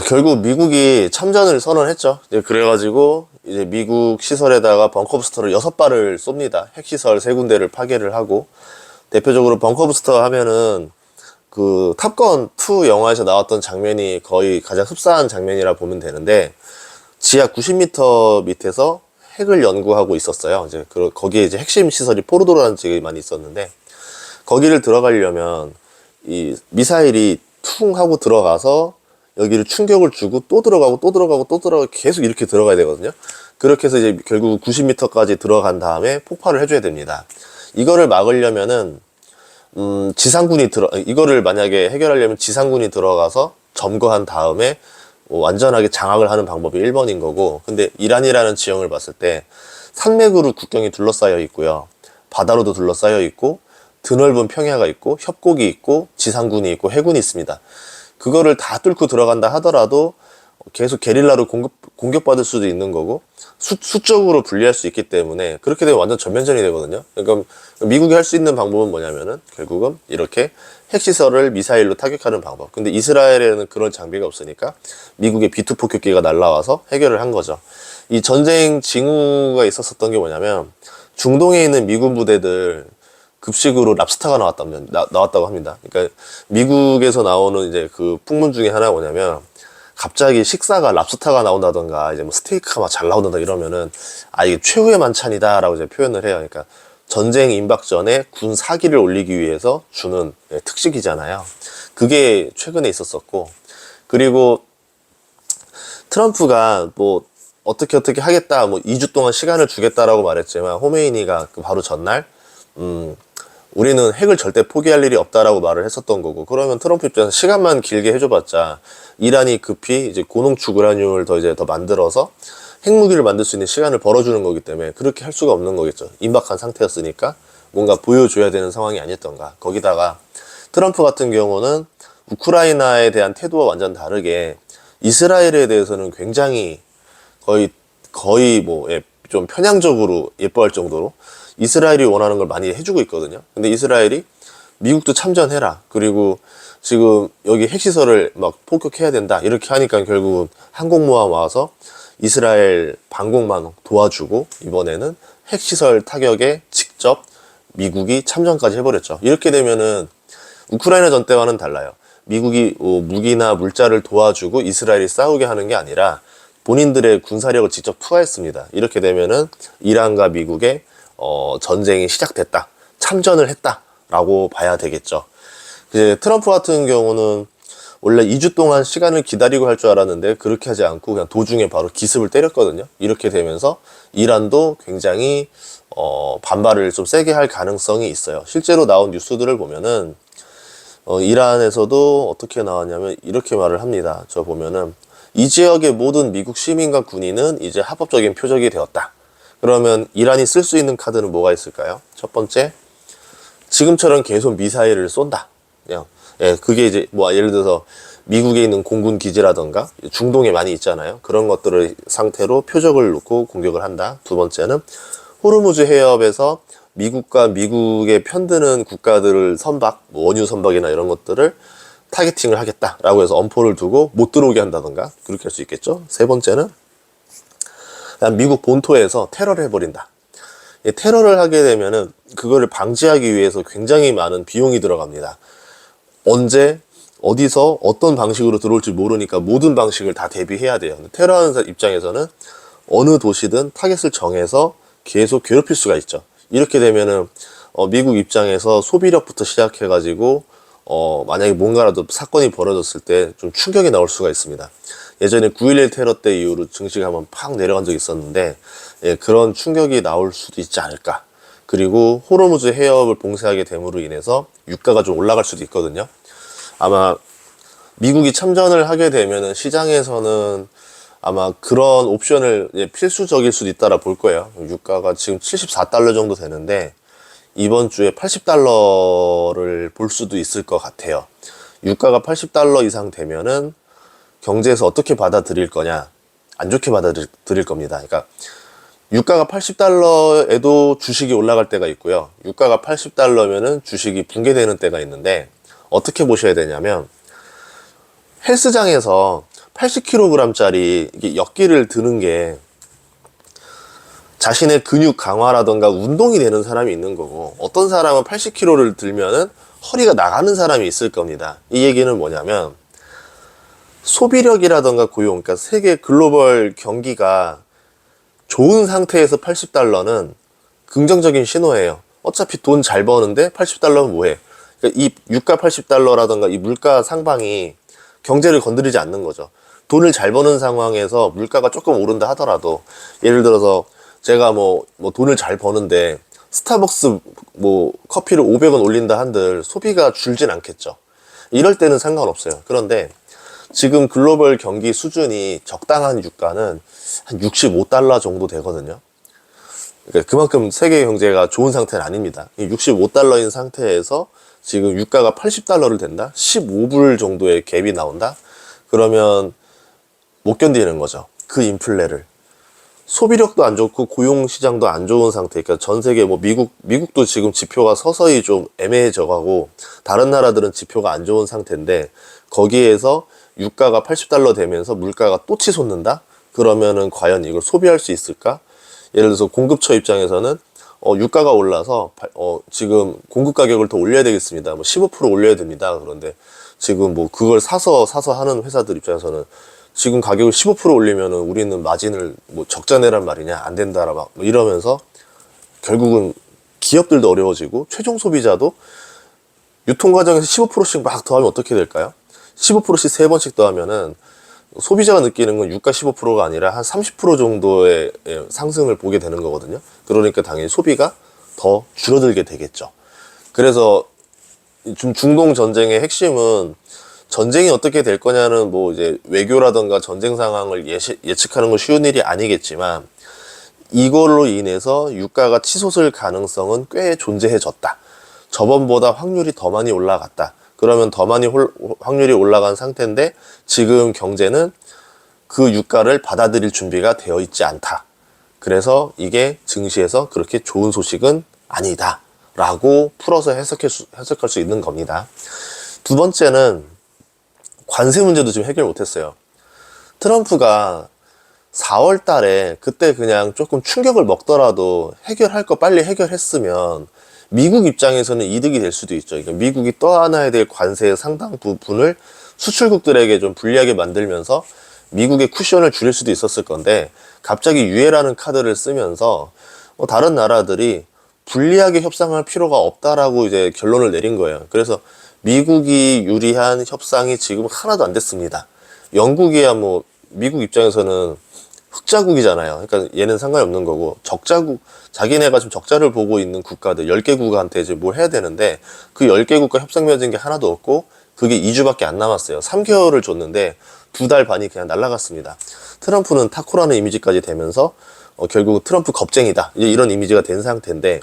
결국 미국이 참전을 선언했죠. 그래가지고 이제 미국 시설에다가 벙커부스터를 6발을 쏩니다. 핵시설 3군데를 파괴를 하고, 대표적으로 벙커부스터 하면은 그 탑건 2 영화에서 나왔던 장면이 거의 가장 흡사한 장면이라 보면 되는데, 지하 90m 밑에서 핵을 연구하고 있었어요. 이제 거기에 이제 핵심 시설이 포르도라는 지역이 많이 있었는데, 거기를 들어가려면 이 미사일이 퉁 하고 들어가서 여기를 충격을 주고 또 들어가고 또 들어가고 또 들어가고 계속 이렇게 들어가야 되거든요. 그렇게 해서 이제 결국 90m까지 들어간 다음에 폭발을 해줘야 됩니다. 이거를 막으려면은 이거를 만약에 해결하려면 지상군이 들어가서 점거한 다음에 완전하게 장악을 하는 방법이 1번인 거고, 근데 이란이라는 지형을 봤을 때 산맥으로 국경이 둘러싸여 있고요, 바다로도 둘러싸여 있고, 드넓은 평야가 있고, 협곡이 있고, 지상군이 있고, 해군이 있습니다. 그거를 다 뚫고 들어간다 하더라도 계속 게릴라로 공격받을 수도 있는 거고, 수적으로 분리할 수 있기 때문에 그렇게 되면 완전 전면전이 되거든요. 그러니까 미국이 할 수 있는 방법은 뭐냐면은 결국은 이렇게 핵시설을 미사일로 타격하는 방법. 근데 이스라엘에는 그런 장비가 없으니까 미국의 B2 폭격기가 날라와서 해결을 한 거죠. 이 전쟁 징후가 있었었던 게 뭐냐면, 중동에 있는 미군 부대들 급식으로 랍스타가 나왔다고 합니다. 그러니까 미국에서 나오는 이제 그 풍문 중에 하나가 뭐냐면, 갑자기 식사가 랍스타가 나온다던가 이제 뭐 스테이크가 막 잘 나온다 이러면은 이게 최후의 만찬이다라고 이제 표현을 해요. 그러니까 전쟁 임박 전에 군 사기를 올리기 위해서 주는 특식이잖아요. 그게 최근에 있었었고, 그리고 트럼프가 뭐 어떻게 하겠다, 뭐 2주 동안 시간을 주겠다라고 말했지만, 호메이니가 그 바로 전날 우리는 핵을 절대 포기할 일이 없다라고 말을 했었던 거고, 그러면 트럼프 입장에서 시간만 길게 해줘봤자 이란이 급히 이제 고농축 우라늄을 더 만들어서 핵무기를 만들 수 있는 시간을 벌어주는 거기 때문에 그렇게 할 수가 없는 거겠죠. 임박한 상태였으니까 뭔가 보여줘야 되는 상황이 아니었던가. 거기다가 트럼프 같은 경우는 우크라이나에 대한 태도와 완전 다르게 이스라엘에 대해서는 굉장히 거의 뭐 좀 편향적으로 예뻐할 정도로 이스라엘이 원하는 걸 많이 해주고 있거든요. 근데 이스라엘이 미국도 참전해라, 그리고 지금 여기 핵시설을 막 폭격해야 된다 이렇게 하니까 결국은 항공모함 와서 이스라엘 방공만 도와주고, 이번에는 핵시설 타격에 직접 미국이 참전까지 해버렸죠. 이렇게 되면은 우크라이나 전 때와는 달라요. 미국이 무기나 물자를 도와주고 이스라엘이 싸우게 하는 게 아니라 본인들의 군사력을 직접 투하했습니다. 이렇게 되면은 이란과 미국의 전쟁이 시작됐다, 참전을 했다라고 봐야 되겠죠. 이제 트럼프 같은 경우는 원래 2주 동안 시간을 기다리고 할 줄 알았는데 그렇게 하지 않고 그냥 도중에 바로 기습을 때렸거든요. 이렇게 되면서 이란도 굉장히 반발을 좀 세게 할 가능성이 있어요. 실제로 나온 뉴스들을 보면은 이란에서도 어떻게 나왔냐면 이렇게 말을 합니다. 저 보면은 이 지역의 모든 미국 시민과 군인은 이제 합법적인 표적이 되었다. 그러면 이란이 쓸 수 있는 카드는 뭐가 있을까요? 첫 번째, 지금처럼 계속 미사일을 쏜다. 그냥 그게 이제 뭐 예를 들어서 미국에 있는 공군 기지라던가 중동에 많이 있잖아요. 그런 것들을 상태로 표적을 놓고 공격을 한다. 두 번째는 호르무즈 해협에서 미국과 미국에 편드는 국가들을 선박, 뭐 원유 선박이나 이런 것들을 타겟팅을 하겠다라고 해서 엄포를 두고 못 들어오게 한다던가 그렇게 할 수 있겠죠. 세 번째는 그냥 미국 본토에서 테러를 해버린다. 테러를 하게 되면은 그거를 방지하기 위해서 굉장히 많은 비용이 들어갑니다. 언제 어디서 어떤 방식으로 들어올지 모르니까 모든 방식을 다 대비해야 돼요. 테러하는 입장에서는 어느 도시든 타겟을 정해서 계속 괴롭힐 수가 있죠. 이렇게 되면은 미국 입장에서 소비력부터 시작해가지고 만약에 뭔가라도 사건이 벌어졌을 때 좀 충격이 나올 수가 있습니다. 예전에 9.11 테러 때 이후로 증시가 한번 팍 내려간 적이 있었는데, 그런 충격이 나올 수도 있지 않을까. 그리고 호르무즈 해협을 봉쇄하게 됨으로 인해서 유가가 좀 올라갈 수도 있거든요. 아마 미국이 참전을 하게 되면은 시장에서는 아마 그런 옵션을 필수적일 수도 있다라 볼 거예요. 유가가 지금 74달러 정도 되는데 이번 주에 80달러를 볼 수도 있을 것 같아요. 유가가 80달러 이상 되면은 경제에서 어떻게 받아들일 거냐? 안 좋게 받아들일 겁니다. 그러니까 유가가 80달러에도 주식이 올라갈 때가 있고요. 유가가 80달러면은 주식이 붕괴되는 때가 있는데, 어떻게 보셔야 되냐면, 헬스장에서 80kg짜리 역기를 드는 게 자신의 근육 강화라던가 운동이 되는 사람이 있는 거고, 어떤 사람은 80kg를 들면은 허리가 나가는 사람이 있을 겁니다. 이 얘기는 뭐냐면 소비력이라던가 고용, 그러니까 세계 글로벌 경기가 좋은 상태에서 $80는 긍정적인 신호예요. 어차피 돈 잘 버는데 $80면 뭐해? 그러니까 이 유가 $80라던가 이 물가 상방이 경제를 건드리지 않는 거죠. 돈을 잘 버는 상황에서 물가가 조금 오른다 하더라도, 예를 들어서 제가 뭐 돈을 잘 버는데 스타벅스 뭐 커피를 500원 올린다 한들 소비가 줄진 않겠죠. 이럴 때는 상관없어요. 그런데 지금 글로벌 경기 수준이 적당한 유가는 한 $65 정도 되거든요. 그러니까 그만큼 세계 경제가 좋은 상태는 아닙니다. $65인 상태에서 지금 유가가 $80를 된다? 15불 정도의 갭이 나온다? 그러면 못 견디는 거죠. 그 인플레를. 소비력도 안 좋고 고용시장도 안 좋은 상태. 그러니까 전 세계 뭐 미국도 지금 지표가 서서히 좀 애매해져 가고 다른 나라들은 지표가 안 좋은 상태인데, 거기에서 유가가 $80 되면서 물가가 또 치솟는다? 그러면은 과연 이걸 소비할 수 있을까? 예를 들어서 공급처 입장에서는 유가가 올라서 지금 공급 가격을 더 올려야 되겠습니다. 뭐 15% 올려야 됩니다. 그런데 지금 뭐 그걸 사서 하는 회사들 입장에서는 지금 가격을 15% 올리면은 우리는 마진을 뭐 적자 내란 말이냐, 안 된다라 막 뭐 이러면서 결국은 기업들도 어려워지고 최종 소비자도 유통 과정에서 15%씩 막 더하면 어떻게 될까요? 15%씩 3번씩 더하면은 소비자가 느끼는 건 유가 15%가 아니라 한 30% 정도의 상승을 보게 되는 거거든요. 그러니까 당연히 소비가 더 줄어들게 되겠죠. 그래서 좀 중동 전쟁의 핵심은, 전쟁이 어떻게 될 거냐는 뭐 이제 외교라던가 전쟁 상황을 예측하는 건 쉬운 일이 아니겠지만, 이걸로 인해서 유가가 치솟을 가능성은 꽤 존재해졌다. 저번보다 확률이 더 많이 올라갔다. 그러면 더 많이 확률이 올라간 상태인데 지금 경제는 그 유가를 받아들일 준비가 되어 있지 않다. 그래서 이게 증시에서 그렇게 좋은 소식은 아니다 라고 풀어서 해석할 수 있는 겁니다. 두 번째는 관세 문제도 지금 해결 못했어요. 트럼프가 4월 달에 그때 그냥 조금 충격을 먹더라도 해결할 거 빨리 해결했으면 미국 입장에서는 이득이 될 수도 있죠. 그러니까 미국이 떠안아야 될 관세의 상당 부분을 수출국들에게 좀 불리하게 만들면서 미국의 쿠션을 줄일 수도 있었을 건데, 갑자기 유예라는 카드를 쓰면서 다른 나라들이 불리하게 협상할 필요가 없다라고 이제 결론을 내린 거예요. 그래서 미국이 유리한 협상이 지금 하나도 안 됐습니다. 영국이야 뭐 미국 입장에서는 흑자국이잖아요. 그러니까 얘는 상관이 없는 거고, 적자국, 자기네가 지금 적자를 보고 있는 국가들 10개국한테 이제 뭘 해야 되는데, 그 10개국과 협상 맺은 게 하나도 없고, 그게 2주밖에 안 남았어요. 3개월을 줬는데 2달 반이 그냥 날아갔습니다. 트럼프는 타코라는 이미지까지 되면서 결국 트럼프 겁쟁이다, 이제 이런 이미지가 된 상태인데,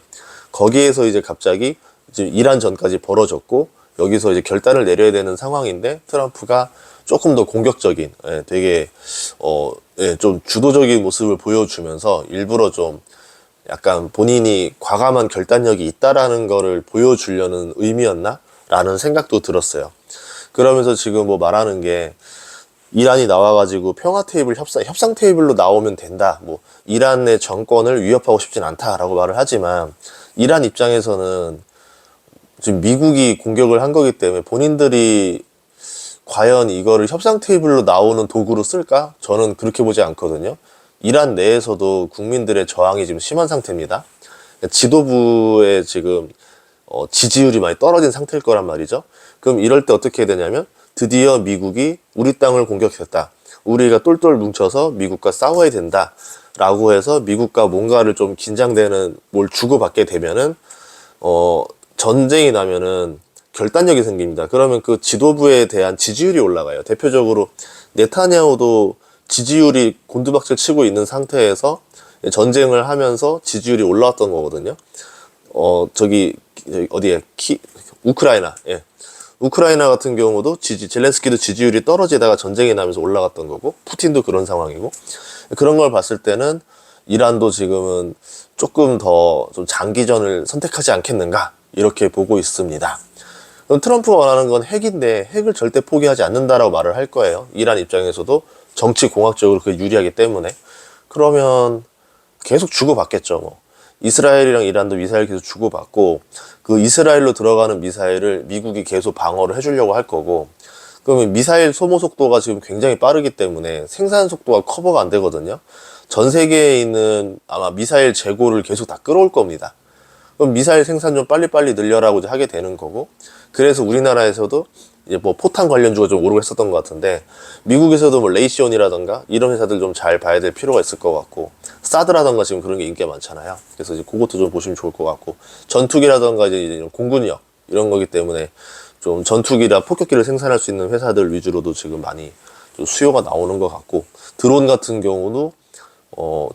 거기에서 이제 갑자기 지금 이란 전까지 벌어졌고, 여기서 이제 결단을 내려야 되는 상황인데, 트럼프가 조금 더 공격적인, 되게 좀 주도적인 모습을 보여주면서 일부러 좀 약간 본인이 과감한 결단력이 있다라는 거를 보여주려는 의미였나? 라는 생각도 들었어요. 그러면서 지금 뭐 말하는 게, 이란이 나와가지고 평화 테이블 협상 테이블로 나오면 된다. 뭐 이란의 정권을 위협하고 싶진 않다라고 말을 하지만, 이란 입장에서는 지금 미국이 공격을 한 거기 때문에 본인들이 과연 이거를 협상 테이블로 나오는 도구로 쓸까? 저는 그렇게 보지 않거든요. 이란 내에서도 국민들의 저항이 지금 심한 상태입니다. 지도부의 지금 지지율이 많이 떨어진 상태일 거란 말이죠. 그럼 이럴 때 어떻게 해야 되냐면, 드디어 미국이 우리 땅을 공격했다, 우리가 똘똘 뭉쳐서 미국과 싸워야 된다 라고 해서 미국과 뭔가를 좀 긴장되는 뭘 주고받게 되면은 전쟁이 나면은 결단력이 생깁니다. 그러면 그 지도부에 대한 지지율이 올라가요. 대표적으로 네타냐후도 지지율이 곤두박질 치고 있는 상태에서 전쟁을 하면서 지지율이 올라왔던 거거든요. 어디에 우크라이나, 우크라이나 같은 경우도 젤렌스키도 지지율이 떨어지다가 전쟁이 나면서 올라갔던 거고, 푸틴도 그런 상황이고, 그런 걸 봤을 때는 이란도 지금은 조금 더 좀 장기전을 선택하지 않겠는가, 이렇게 보고 있습니다. 그럼 트럼프가 원하는 건 핵인데 핵을 절대 포기하지 않는다라고 말을 할 거예요. 이란 입장에서도 정치 공학적으로 그게 유리하기 때문에. 그러면 계속 주고받겠죠. 뭐 이스라엘이랑 이란도 미사일 계속 주고받고, 그 이스라엘로 들어가는 미사일을 미국이 계속 방어를 해주려고 할 거고, 그러면 미사일 소모 속도가 지금 굉장히 빠르기 때문에 생산 속도가 커버가 안 되거든요. 전 세계에 있는 아마 미사일 재고를 계속 다 끌어올 겁니다. 그럼 미사일 생산 좀 빨리빨리 늘려라고 하게 되는 거고, 그래서 우리나라에서도 이제 뭐 포탄 관련주가 좀 오르고 했었던 것 같은데, 미국에서도 뭐 레이시온이라던가 이런 회사들 좀 잘 봐야 될 필요가 있을 것 같고, 사드라던가 지금 그런 게 인기가 많잖아요. 그래서 이제 그것도 좀 보시면 좋을 것 같고, 전투기라던가 이제 공군력 이런 거기 때문에 좀 전투기나 폭격기를 생산할 수 있는 회사들 위주로도 지금 많이 좀 수요가 나오는 것 같고, 드론 같은 경우도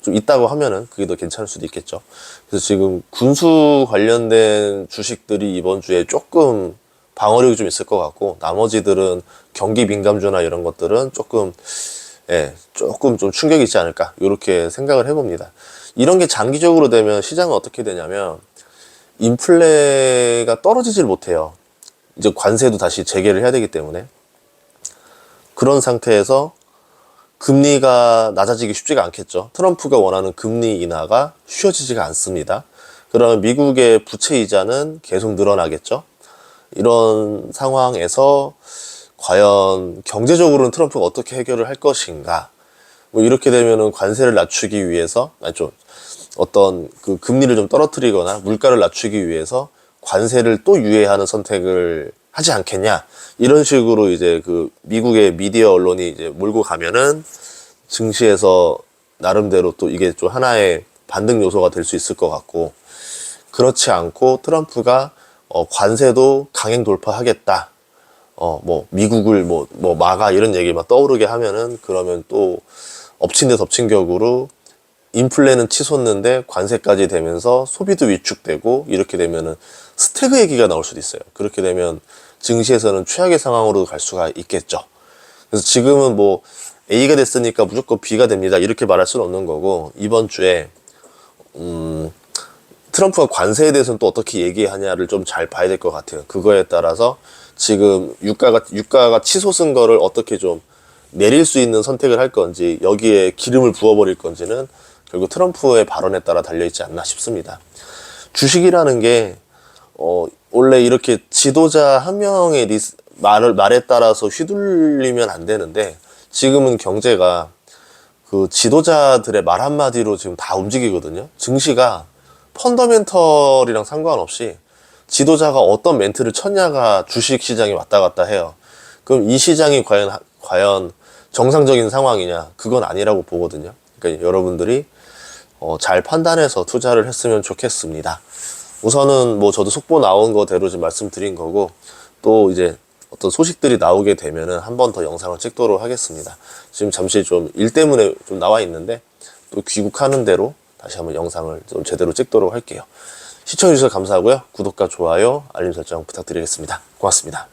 좀 있다고 하면은 그게 더 괜찮을 수도 있겠죠. 그래서 지금 군수 관련된 주식들이 이번 주에 조금 방어력이 좀 있을 것 같고, 나머지들은 경기 민감주나 이런 것들은 조금 좀 충격이 있지 않을까, 이렇게 생각을 해봅니다. 이런 게 장기적으로 되면 시장은 어떻게 되냐면, 인플레가 떨어지질 못해요. 이제 관세도 다시 재개를 해야 되기 때문에. 그런 상태에서 금리가 낮아지기 쉽지가 않겠죠. 트럼프가 원하는 금리 인하가 쉬워지지가 않습니다. 그러면 미국의 부채 이자는 계속 늘어나겠죠. 이런 상황에서 과연 경제적으로는 트럼프가 어떻게 해결을 할 것인가. 뭐 이렇게 되면은 관세를 낮추기 위해서, 어떤 그 금리를 좀 떨어뜨리거나 물가를 낮추기 위해서 관세를 또 유예하는 선택을 하지 않겠냐. 이런 식으로 이제 그 미국의 미디어 언론이 이제 몰고 가면은 증시에서 나름대로 또 이게 좀 하나의 반등 요소가 될 수 있을 것 같고, 그렇지 않고 트럼프가 관세도 강행 돌파하겠다, 뭐 미국을 뭐 막아 이런 얘기만 떠오르게 하면은, 그러면 또 엎친 데 덮친 격으로 인플레는 치솟는데 관세까지 되면서 소비도 위축되고, 이렇게 되면은 스태그 얘기가 나올 수도 있어요. 그렇게 되면 증시에서는 최악의 상황으로 갈 수가 있겠죠. 그래서 지금은 뭐 A가 됐으니까 무조건 B가 됩니다, 이렇게 말할 수는 없는 거고, 이번 주에 트럼프가 관세에 대해서는 또 어떻게 얘기하냐를 좀 잘 봐야 될 것 같아요. 그거에 따라서 지금 유가가 치솟은 거를 어떻게 좀 내릴 수 있는 선택을 할 건지, 여기에 기름을 부어버릴 건지는 결국 트럼프의 발언에 따라 달려있지 않나 싶습니다. 주식이라는 게 원래 이렇게 지도자 한 명의 말에 따라서 휘둘리면 안 되는데, 지금은 경제가 그 지도자들의 말 한마디로 지금 다 움직이거든요. 증시가 펀더멘털이랑 상관없이 지도자가 어떤 멘트를 쳤냐가 주식 시장이 왔다 갔다 해요. 그럼 이 시장이 과연 정상적인 상황이냐? 그건 아니라고 보거든요. 그러니까 여러분들이 잘 판단해서 투자를 했으면 좋겠습니다. 우선은 뭐 저도 속보 나온 거대로 지금 말씀드린 거고, 또 이제 어떤 소식들이 나오게 되면은 한 번 더 영상을 찍도록 하겠습니다. 지금 잠시 좀 일 때문에 좀 나와 있는데, 또 귀국하는 대로 다시 한번 영상을 좀 제대로 찍도록 할게요. 시청해주셔서 감사하고요. 구독과 좋아요, 알림 설정 부탁드리겠습니다. 고맙습니다.